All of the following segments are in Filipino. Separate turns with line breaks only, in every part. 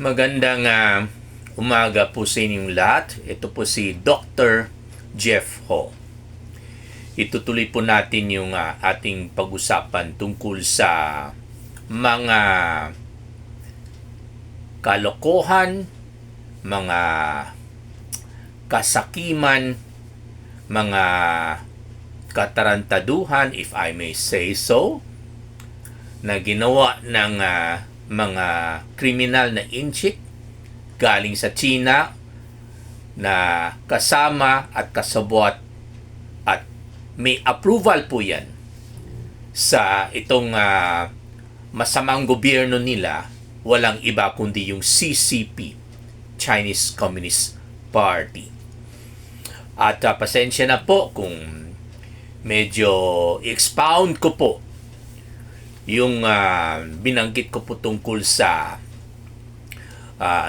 Magandang umaga po sa inyong lahat. Ito po si Dr. Jeff Ho. Itutuloy po natin yung ating pag-usapan tungkol sa mga kalokohan, mga kasakiman, mga katarantaduhan, if I may say so, na ginawa ng mga kriminal na inchik galing sa China na kasama at kasabwat at may approval po yan sa itong masamang gobyerno nila, walang iba kundi yung CCP, Chinese Communist Party. At pasensya na po kung medyo expound ko po yung binanggit ko po tungkol sa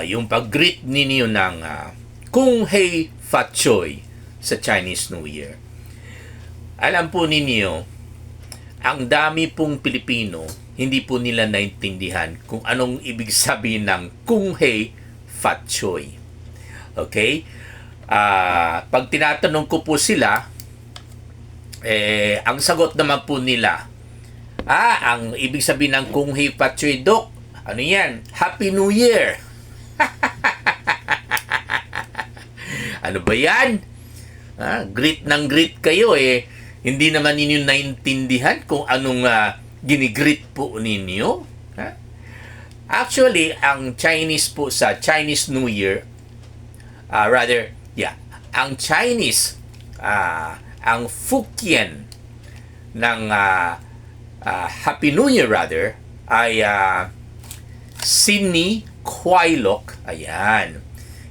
yung pag-greet ninyo ng Kung Hei Fat Choi sa Chinese New Year. Alam po ninyo, ang dami pong Pilipino, hindi po nila naintindihan kung anong ibig sabihin ng Kung Hei Fat Choi. Okay? Pag tinatanong ko po sila, ang sagot naman po nila, ang ibig sabihin ng Kung Hei Fat Choi, Dok, ano yan? Happy New Year! Ano ba yan? Greet ng greet kayo hindi naman ninyo naintindihan kung anong ginigreet po ninyo. Actually, ang Chinese po sa Chinese New Year, ang Chinese, ang Fukien ng Happy New Year ay Sini Kuai Lok. Ayan.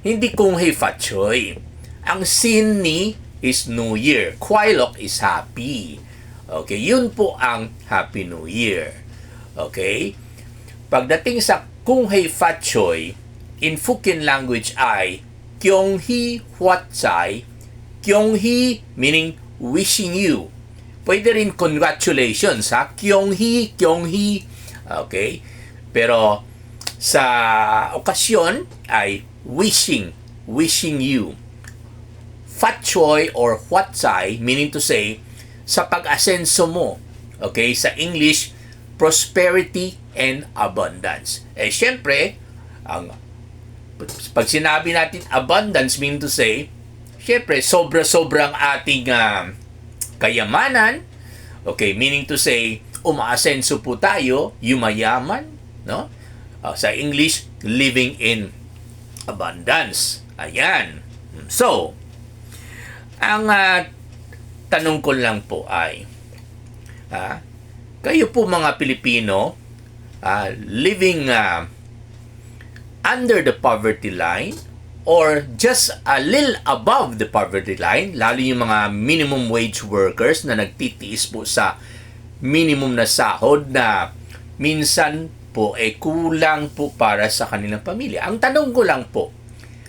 Hindi Kung Hei Fat Choi. Ang Sini is New Year. Kuai Lok is happy. Okay, yun po ang Happy New Year. Okay? Pagdating sa Kung Hei Fat Choi, in Fukien language ay Kyong Hee Huat Tsai. Kyong Hee meaning wishing you. Pwede rin congratulations, Kyong Hee, Kyong Hee. Okay? Pero sa okasyon ay wishing you. Fat Choi or Huat Tsai, meaning to say, sa pag-asenso mo. Okay? Sa English, prosperity and abundance. Syempre, pag sinabi natin abundance, meaning to say, syempre, sobra-sobrang ating kayamanan. Okay, meaning to say, umaasenso po tayo, yumayaman, no? Sa English, living in abundance. Ayan. So, ang tanong ko lang po ay, kayo po mga Pilipino, living under the poverty line or just a little above the poverty line, lalo yung mga minimum wage workers na nagtitiis po sa minimum na sahod na minsan po kulang po para sa kanilang pamilya. Ang tanong ko lang po,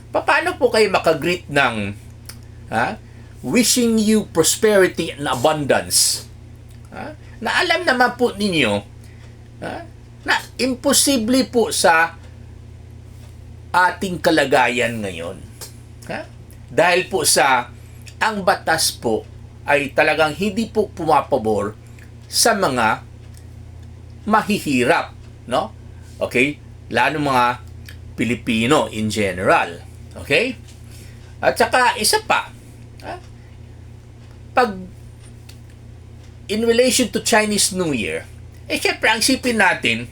paano po kayo makagreet ng wishing you prosperity and abundance? Na alam naman po ninyo na imposible po sa ating kalagayan ngayon. Dahil po sa ang batas po ay talagang hindi po pumapabor sa mga mahihirap, no? Okay? Lalo mga Pilipino in general. Okay? At saka isa pa, pag in relation to Chinese New Year, syempre ang sipin natin,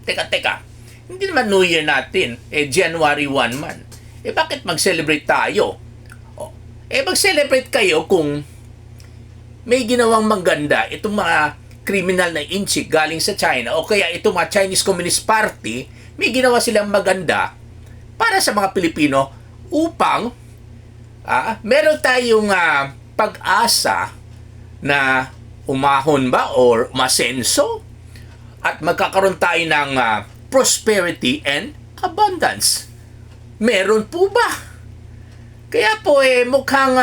teka, hindi naman New Year natin, January 1 man. Bakit mag-celebrate tayo? Mag-celebrate kayo kung may ginawang maganda itong mga criminal na inchik galing sa China o kaya itong mga Chinese Communist Party, may ginawa silang maganda para sa mga Pilipino upang meron tayong pag-asa na umahon ba or umasenso at magkakaroon tayo ng prosperity and abundance. Meron po ba? Kaya po mukhang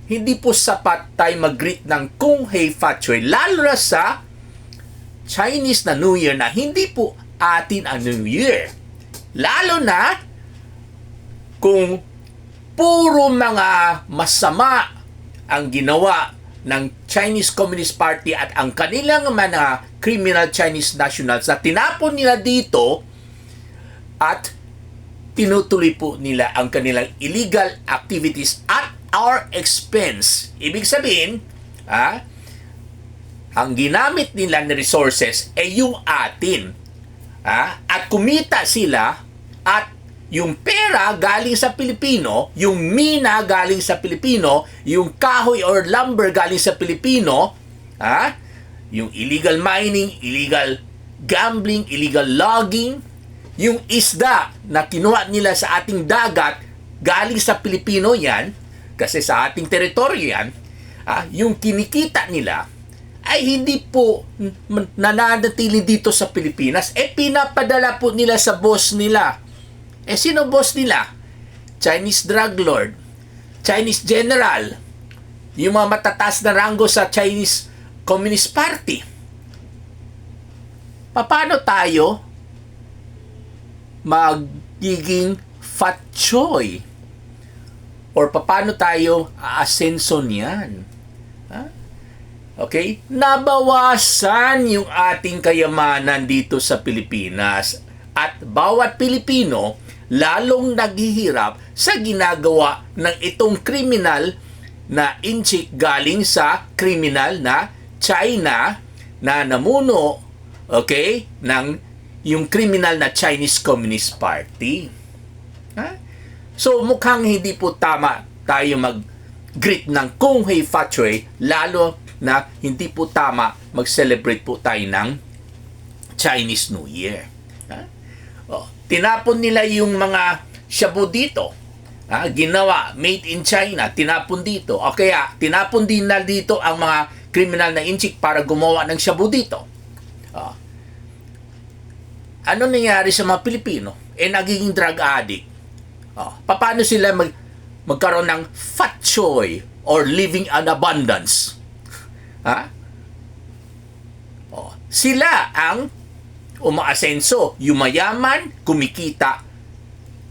hindi po sapat tayo mag-greet ng Kung Hei Fat Choi, lalo na sa Chinese na New Year na hindi po atin ang New Year. Lalo na kung puro mga masama ang ginawa ng Chinese Communist Party at ang kanilang mga criminal Chinese nationals na tinapon nila dito at tinutuloy po nila ang kanilang illegal activities at our expense. Ibig sabihin, ang ginamit nila na resources ay yung atin. At kumita sila at yung pera galing sa Pilipino, yung mina galing sa Pilipino, yung kahoy or lumber galing sa Pilipino, yung illegal mining, illegal gambling, illegal logging, yung isda na kinuha nila sa ating dagat, galing sa Pilipino yan, kasi sa ating teritoryo yan, yung kinikita nila ay hindi po nananatili dito sa Pilipinas, pinapadala po nila sa boss nila. Sino boss nila? Chinese drug lord, Chinese general, yung mga matataas na ranggo sa Chinese Communist Party. Paano tayo magiging fat choy? Or paano tayo aasenso niyan? Okay? Nabawasan yung ating kayamanan dito sa Pilipinas. At bawat Pilipino lalong naghihirap sa ginagawa ng itong kriminal na inchik galing sa kriminal na China na namuno, okay, ng yung kriminal na Chinese Communist Party. So mukhang hindi po tama tayo mag-greet ng Kung Hei Fat Choy, lalo na hindi po tama mag-celebrate po tayo ng Chinese New Year. Tinapon nila yung mga shabu dito. Ginawa, made in China, tinapon dito. O kaya, tinapon din na dito ang mga criminal na inchik para gumawa ng shabu dito. Ano nangyari sa mga Pilipino? Nagiging drug addict. Paano sila magkaroon ng fat choy or living in abundance? Sila ang umaasenso, yumayaman, kumikita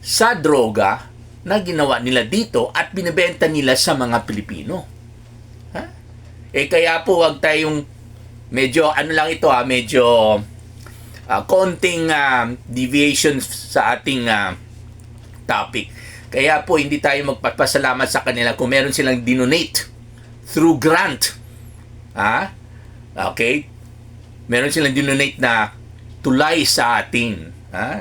sa droga na ginawa nila dito at binibenta nila sa mga Pilipino. Kaya po wag tayong medyo medyo konting deviation sa ating topic. Kaya po hindi tayo magpapasalamat sa kanila kung meron silang dinonate through grant. Okay? Meron silang dinonate na tulay sa atin.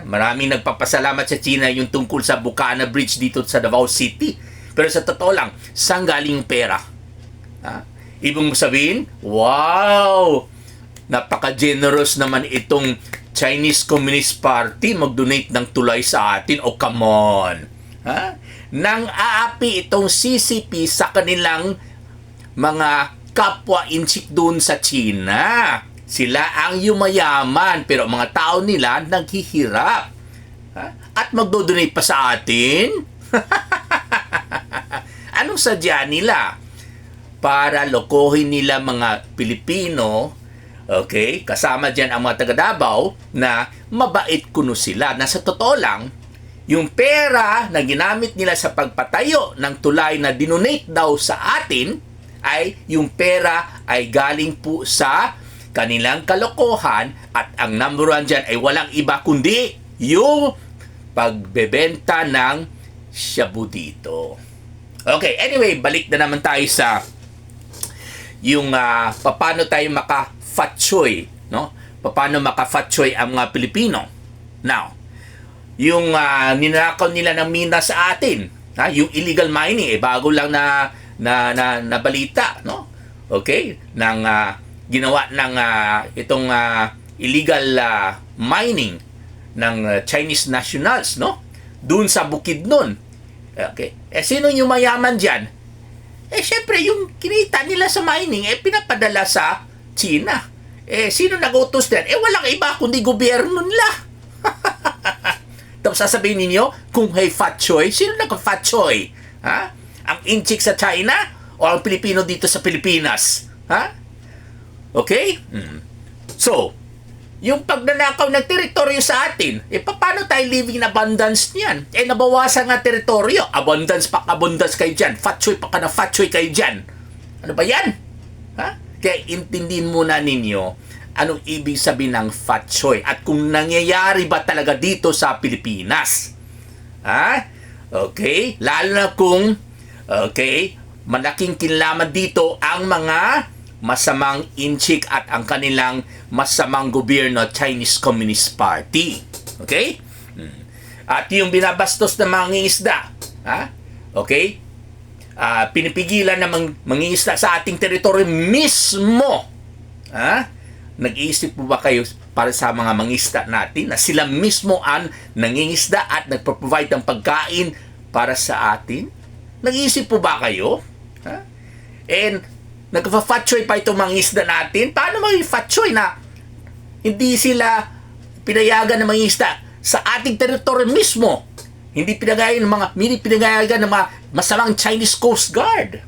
Maraming nagpapasalamat sa China yung tungkol sa Bukana Bridge dito sa Davao City. Pero sa totoo lang, saan galing yung pera? Ibig sabihin, wow! Napaka-generous naman itong Chinese Communist Party mag-donate ng tulay sa atin. Oh, come on! Nang aapi itong CCP sa kanilang mga kapwa inchik doon sa China. Sila ang yumayaman, pero mga tao nila naghihirap. At magdodonate pa sa atin? Anong sadya nila? Para lokohin nila mga Pilipino, okay? Kasama dyan ang mga taga Davao na mabait kuno sila. Na sa totoo lang, yung pera na ginamit nila sa pagpatayo ng tulay na dinonate daw sa atin, ay yung pera ay galing po sa kanilang kalokohan at ang number one dyan ay walang iba kundi yung pagbebenta ng shabu dito. Okay, anyway, balik na naman tayo sa yung paano tayo maka-fatchoy, no? Paano maka-fatchoy ang mga Pilipino. Now, yung ninakaw nila ng mina sa atin, yung illegal mining, bago lang na balita, no? Okay? Ginawa ng itong illegal mining ng Chinese nationals, no? Doon sa Bukidnon. Okay. Sino yung mayaman dyan? Syempre, yung kinita nila sa mining, pinapadala sa China. Sino nag-utos din? Walang iba kundi gobyerno nila. Tapos sasabihin ninyo, kung hey fat choy, sino nag-fat choy? Ang inchik sa China o ang Pilipino dito sa Pilipinas? Okay? So, yung pagnanakaw ng teritoryo sa atin, paano tayo living in abundance niyan? Nabawasan nga teritoryo. Abundance kayo dyan. Fatsoy pa ka na fatsoy kayo dyan. Ano ba yan? Ha? Kaya intindihin muna ninyo anong ibig sabihin ng fatsoy at kung nangyayari ba talaga dito sa Pilipinas. Ha? Okay? Lalo na kung, malaking kinlaman dito ang mga masamang inchik at ang kanilang masamang gobyerno, Chinese Communist Party. Okay? At yung binabastos ng mga ngingisda, okay? Pinipigilan na mangingisda sa ating teritoryo mismo. Nag-iisip po ba kayo para sa mga mangisda natin na sila mismo ang nangingisda at nagpo-provide ng pagkain para sa atin? Nag-iisip po ba kayo? And nagpa-fatsoy pa itong mga isda natin? Paano maging fatsoy na hindi sila pinayagan ng mga isda sa ating teritoryo mismo? Hindi pinayagan ng mga masamang Chinese Coast Guard.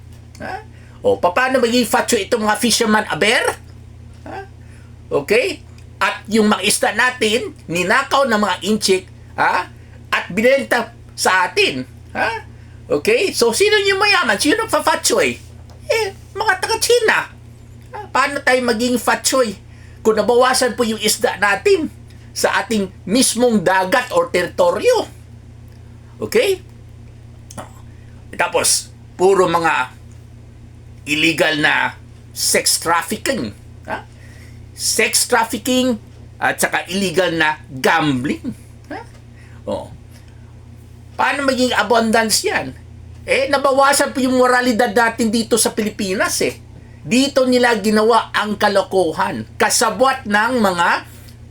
O paano maging fatsoy itong mga fisherman aber? Okay? At yung mga isda natin, ninakaw ng mga inchik, at binenta sa atin. Okay? So, sino yung mayaman? Sino nagpa-fatsoy? Mga taga-China. Paano tayo maging fatsoy kung nabawasan po yung isda natin sa ating mismong dagat or teritoryo? Okay? Tapos, puro mga illegal na sex trafficking. Sex trafficking at saka illegal na gambling. Paano maging abundance yan? Nabawasan po yung moralidad natin dito sa Pilipinas Dito nila ginawa ang kalokohan. Kasabwat ng mga,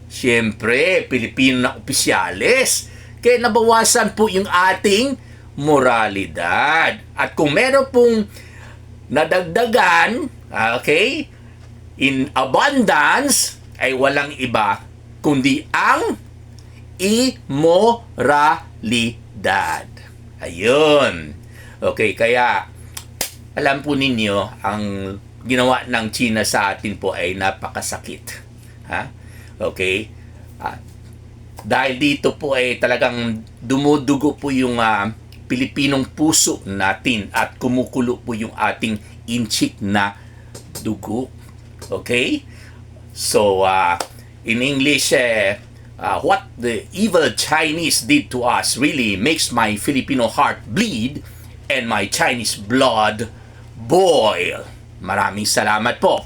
siyempre, Pilipino na opisyales. Kaya nabawasan po yung ating moralidad. At kung meron pong nadagdagan, okay, in abundance, ay walang iba kundi ang immoralidad. Ayun. Okay, kaya alam po ninyo, ang ginawa ng China sa atin po ay napakasakit. Okay? Dahil dito po ay talagang dumudugo po yung Pilipinong puso natin at kumukulo po yung ating inchik na dugo. Okay? So, in English, what the evil Chinese did to us really makes my Filipino heart bleed and my Chinese blood boil. Maraming salamat po.